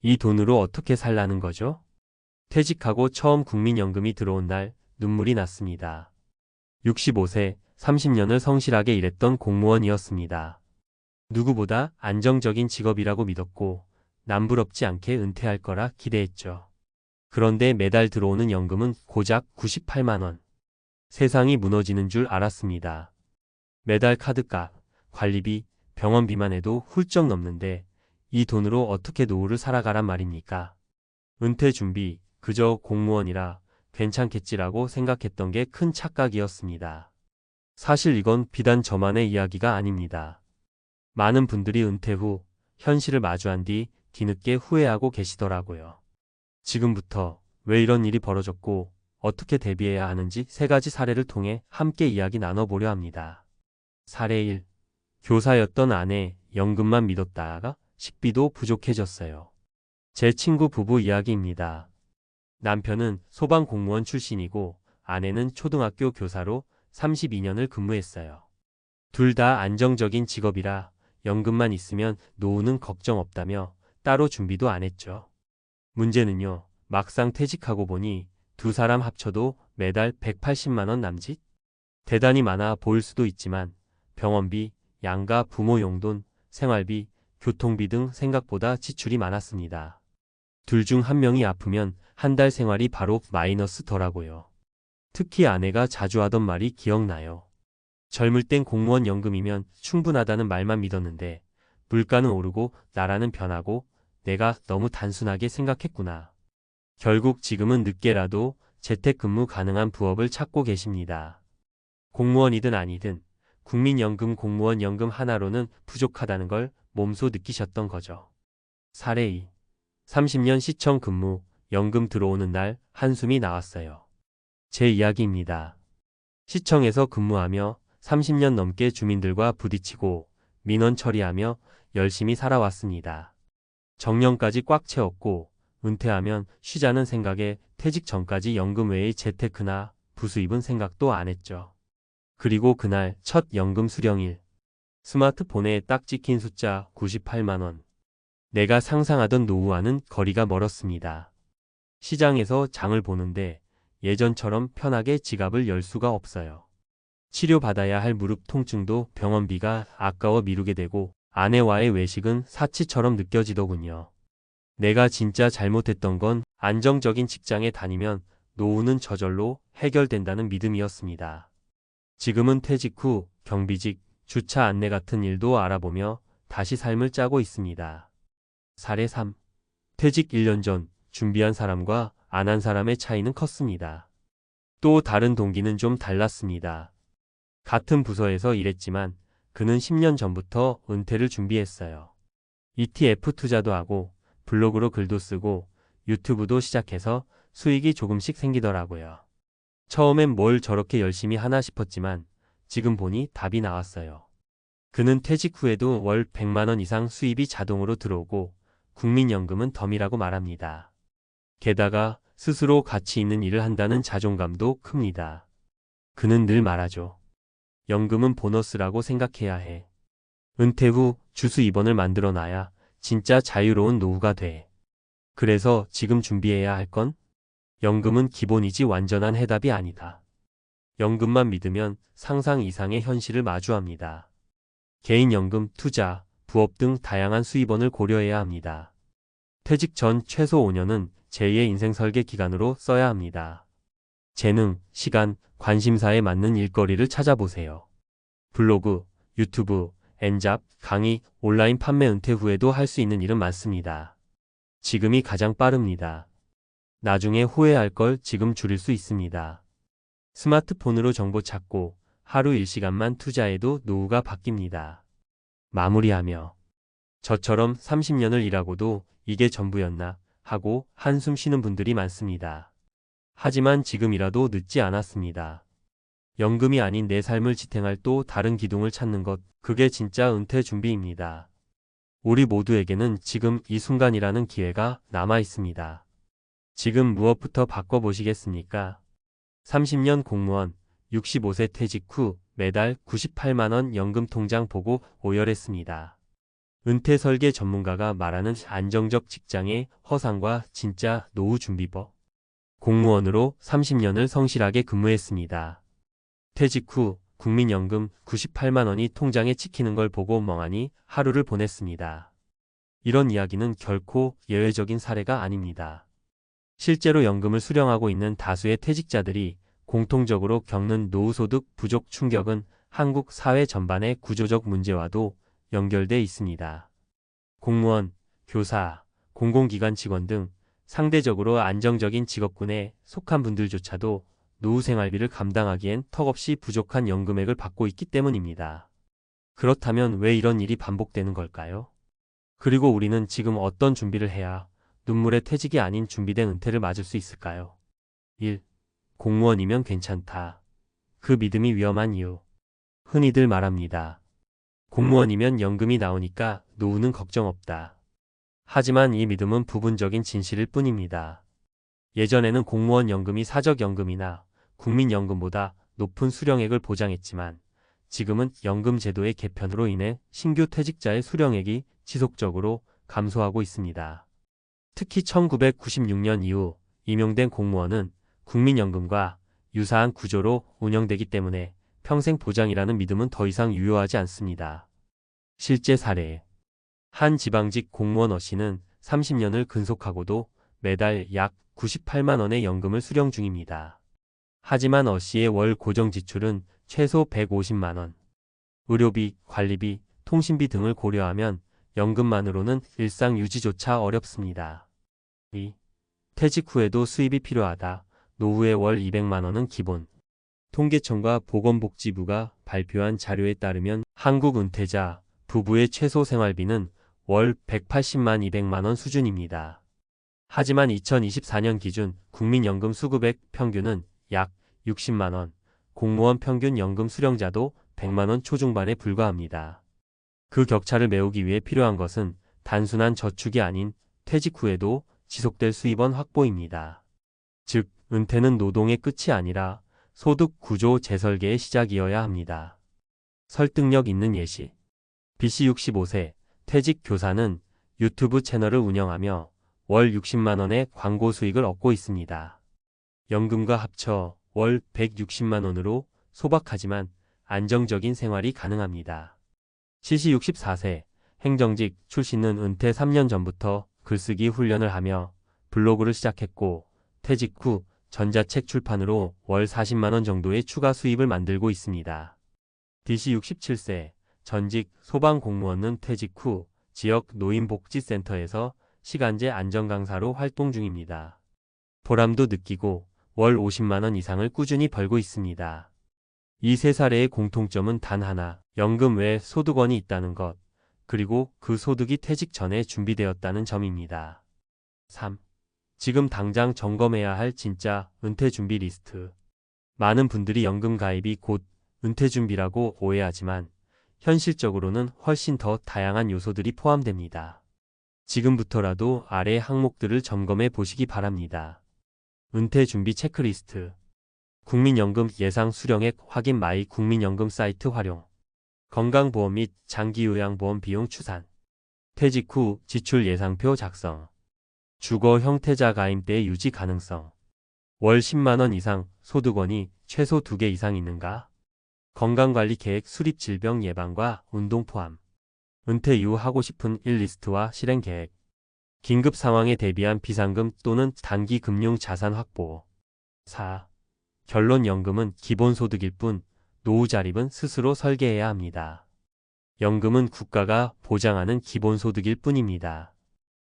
이 돈으로 어떻게 살라는 거죠? 퇴직하고 처음 국민연금이 들어온 날 눈물이 났습니다. 65세, 30년을 성실하게 일했던 공무원이었습니다. 누구보다 안정적인 직업이라고 믿었고 남부럽지 않게 은퇴할 거라 기대했죠. 그런데 매달 들어오는 연금은 고작 98만 원. 세상이 무너지는 줄 알았습니다. 매달 카드값, 관리비, 병원비만 해도 훌쩍 넘는데 이 돈으로 어떻게 노후를 살아가란 말입니까? 은퇴 준비, 그저 공무원이라 괜찮겠지라고 생각했던 게 큰 착각이었습니다. 사실 이건 비단 저만의 이야기가 아닙니다. 많은 분들이 은퇴 후 현실을 마주한 뒤 뒤늦게 후회하고 계시더라고요. 지금부터 왜 이런 일이 벌어졌고 어떻게 대비해야 하는지 세 가지 사례를 통해 함께 이야기 나눠보려 합니다. 사례 1. 교사였던 아내, 연금만 믿었다가 식비도 부족해졌어요. 제 친구 부부 이야기입니다. 남편은 소방공무원 출신이고 아내는 초등학교 교사로 32년을 근무했어요. 둘 다 안정적인 직업이라 연금만 있으면 노후는 걱정 없다며 따로 준비도 안 했죠. 문제는요, 막상 퇴직하고 보니 두 사람 합쳐도 매달 180만 원 남짓? 대단히 많아 보일 수도 있지만 병원비, 양가 부모 용돈, 생활비, 교통비 등 생각보다 지출이 많았습니다. 둘 중 한 명이 아프면 한 달 생활이 바로 마이너스더라고요. 특히 아내가 자주 하던 말이 기억나요. 젊을 땐 공무원 연금이면 충분하다는 말만 믿었는데 물가는 오르고 나라는 변하고 내가 너무 단순하게 생각했구나. 결국 지금은 늦게라도 재택근무 가능한 부업을 찾고 계십니다. 공무원이든 아니든 국민연금 공무원 연금 하나로는 부족하다는 걸 몸소 느끼셨던 거죠. 사례 2. 30년 시청 근무, 연금 들어오는 날 한숨이 나왔어요. 제 이야기입니다. 시청에서 근무하며 30년 넘게 주민들과 부딪히고 민원 처리하며 열심히 살아왔습니다. 정년까지 꽉 채웠고 은퇴하면 쉬자는 생각에 퇴직 전까지 연금 외의 재테크나 부수입은 생각도 안 했죠. 그리고 그날 첫 연금 수령일. 스마트폰에 딱 찍힌 숫자 98만 원. 내가 상상하던 노후와는 거리가 멀었습니다. 시장에서 장을 보는데 예전처럼 편하게 지갑을 열 수가 없어요. 치료받아야 할 무릎 통증도 병원비가 아까워 미루게 되고 아내와의 외식은 사치처럼 느껴지더군요. 내가 진짜 잘못했던 건 안정적인 직장에 다니면 노후는 저절로 해결된다는 믿음이었습니다. 지금은 퇴직 후 경비직, 주차 안내 같은 일도 알아보며 다시 삶을 짜고 있습니다. 사례 3. 퇴직 1년 전 준비한 사람과 안 한 사람의 차이는 컸습니다. 또 다른 동기는 좀 달랐습니다. 같은 부서에서 일했지만 그는 10년 전부터 은퇴를 준비했어요. ETF 투자도 하고 블로그로 글도 쓰고 유튜브도 시작해서 수익이 조금씩 생기더라고요. 처음엔 뭘 저렇게 열심히 하나 싶었지만 지금 보니 답이 나왔어요. 그는 퇴직 후에도 월 100만 원 이상 수입이 자동으로 들어오고 국민연금은 덤이라고 말합니다. 게다가 스스로 가치 있는 일을 한다는 자존감도 큽니다. 그는 늘 말하죠. 연금은 보너스라고 생각해야 해. 은퇴 후 주수 2번을 만들어 놔야 진짜 자유로운 노후가 돼. 그래서 지금 준비해야 할 건? 연금은 기본이지 완전한 해답이 아니다. 연금만 믿으면 상상 이상의 현실을 마주합니다. 개인연금, 투자, 부업 등 다양한 수입원을 고려해야 합니다. 퇴직 전 최소 5년은 제2의 인생 설계 기간으로 써야 합니다. 재능, 시간, 관심사에 맞는 일거리를 찾아보세요. 블로그, 유튜브, 엔잡, 강의, 온라인 판매 은퇴 후에도 할 수 있는 일은 많습니다. 지금이 가장 빠릅니다. 나중에 후회할 걸 지금 줄일 수 있습니다. 스마트폰으로 정보 찾고 하루 1시간만 투자해도 노후가 바뀝니다. 마무리하며 저처럼 30년을 일하고도 이게 전부였나 하고 한숨 쉬는 분들이 많습니다. 하지만 지금이라도 늦지 않았습니다. 연금이 아닌 내 삶을 지탱할 또 다른 기둥을 찾는 것, 그게 진짜 은퇴 준비입니다. 우리 모두에게는 지금 이 순간이라는 기회가 남아 있습니다. 지금 무엇부터 바꿔보시겠습니까? 30년 공무원, 65세 퇴직 후 매달 98만 원 연금 통장 보고 오열했습니다. 은퇴 설계 전문가가 말하는 안정적 직장의 허상과 진짜 노후 준비법. 공무원으로 30년을 성실하게 근무했습니다. 퇴직 후 국민연금 98만 원이 통장에 찍히는 걸 보고 멍하니 하루를 보냈습니다. 이런 이야기는 결코 예외적인 사례가 아닙니다. 실제로 연금을 수령하고 있는 다수의 퇴직자들이 공통적으로 겪는 노후소득 부족 충격은 한국 사회 전반의 구조적 문제와도 연결돼 있습니다. 공무원, 교사, 공공기관 직원 등 상대적으로 안정적인 직업군에 속한 분들조차도 노후 생활비를 감당하기엔 턱없이 부족한 연금액을 받고 있기 때문입니다. 그렇다면 왜 이런 일이 반복되는 걸까요? 그리고 우리는 지금 어떤 준비를 해야 눈물의 퇴직이 아닌 준비된 은퇴를 맞을 수 있을까요? 1. 공무원이면 괜찮다. 그 믿음이 위험한 이유. 흔히들 말합니다. 공무원이면 연금이 나오니까 노후는 걱정 없다. 하지만 이 믿음은 부분적인 진실일 뿐입니다. 예전에는 공무원 연금이 사적연금이나 국민연금보다 높은 수령액을 보장했지만 지금은 연금 제도의 개편으로 인해 신규 퇴직자의 수령액이 지속적으로 감소하고 있습니다. 특히 1996년 이후 임용된 공무원은 국민연금과 유사한 구조로 운영되기 때문에 평생 보장이라는 믿음은 더 이상 유효하지 않습니다. 실제 사례. 한 지방직 공무원 어씨는 30년을 근속하고도 매달 약 98만 원의 연금을 수령 중입니다. 하지만 어씨의 월 고정 지출은 최소 150만 원. 의료비, 관리비, 통신비 등을 고려하면 연금만으로는 일상 유지조차 어렵습니다. 2. 퇴직 후에도 수입이 필요하다. 노후에 월 200만 원은 기본. 통계청과 보건복지부가 발표한 자료에 따르면 한국 은퇴자 부부의 최소 생활비는 월 180만 200만 원 수준입니다. 하지만 2024년 기준 국민연금 수급액 평균은 약 60만 원, 공무원 평균 연금 수령자도 100만 원 초중반에 불과합니다. 그 격차를 메우기 위해 필요한 것은 단순한 저축이 아닌 퇴직 후에도 지속될 수입원 확보입니다. 즉, 은퇴는 노동의 끝이 아니라 소득 구조 재설계의 시작이어야 합니다. 설득력 있는 예시. BC 65세 퇴직 교사는 유튜브 채널을 운영하며 월 60만 원의 광고 수익을 얻고 있습니다. 연금과 합쳐 월 160만 원으로 소박하지만 안정적인 생활이 가능합니다. CC 64세 행정직 출신은 은퇴 3년 전부터 글쓰기 훈련을 하며 블로그를 시작했고 퇴직 후 전자책 출판으로 월 40만 원 정도의 추가 수입을 만들고 있습니다. DC 67세 전직 소방공무원은 퇴직 후 지역 노인복지센터에서 시간제 안전강사로 활동 중입니다. 보람도 느끼고 월 50만 원 이상을 꾸준히 벌고 있습니다. 이 세 사례의 공통점은 단 하나, 연금 외에 소득원이 있다는 것, 그리고 그 소득이 퇴직 전에 준비되었다는 점입니다. 3. 지금 당장 점검해야 할 진짜 은퇴 준비 리스트. 많은 분들이 연금 가입이 곧 은퇴 준비라고 오해하지만 현실적으로는 훨씬 더 다양한 요소들이 포함됩니다. 지금부터라도 아래 항목들을 점검해 보시기 바랍니다. 은퇴 준비 체크리스트. 국민연금 예상 수령액 확인 마이 국민연금 사이트 활용. 건강보험 및 장기요양보험 비용 추산. 퇴직 후 지출 예상표 작성. 주거 형태자 가입대 유지 가능성. 월 10만 원 이상 소득원이 최소 2개 이상 있는가? 건강관리 계획 수립 질병 예방과 운동 포함. 은퇴 이후 하고 싶은 일 리스트와 실행 계획. 긴급 상황에 대비한 비상금 또는 단기 금융 자산 확보. 4. 결론 연금은 기본소득일 뿐 노후 자립은 스스로 설계해야 합니다. 연금은 국가가 보장하는 기본소득일 뿐입니다.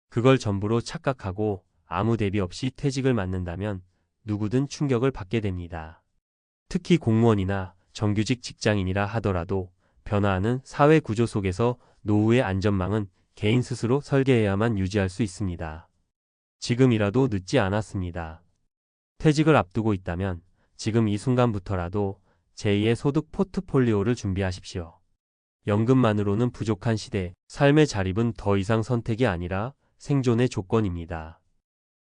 그걸 전부로 착각하고 아무 대비 없이 퇴직을 맞는다면 누구든 충격을 받게 됩니다. 특히 공무원이나 정규직 직장인이라 하더라도 변화하는 사회 구조 속에서 노후의 안전망은 개인 스스로 설계해야만 유지할 수 있습니다. 지금이라도 늦지 않았습니다. 퇴직을 앞두고 있다면 지금 이 순간부터라도 제2의 소득 포트폴리오를 준비하십시오. 연금만으로는 부족한 시대, 삶의 자립은 더 이상 선택이 아니라 생존의 조건입니다.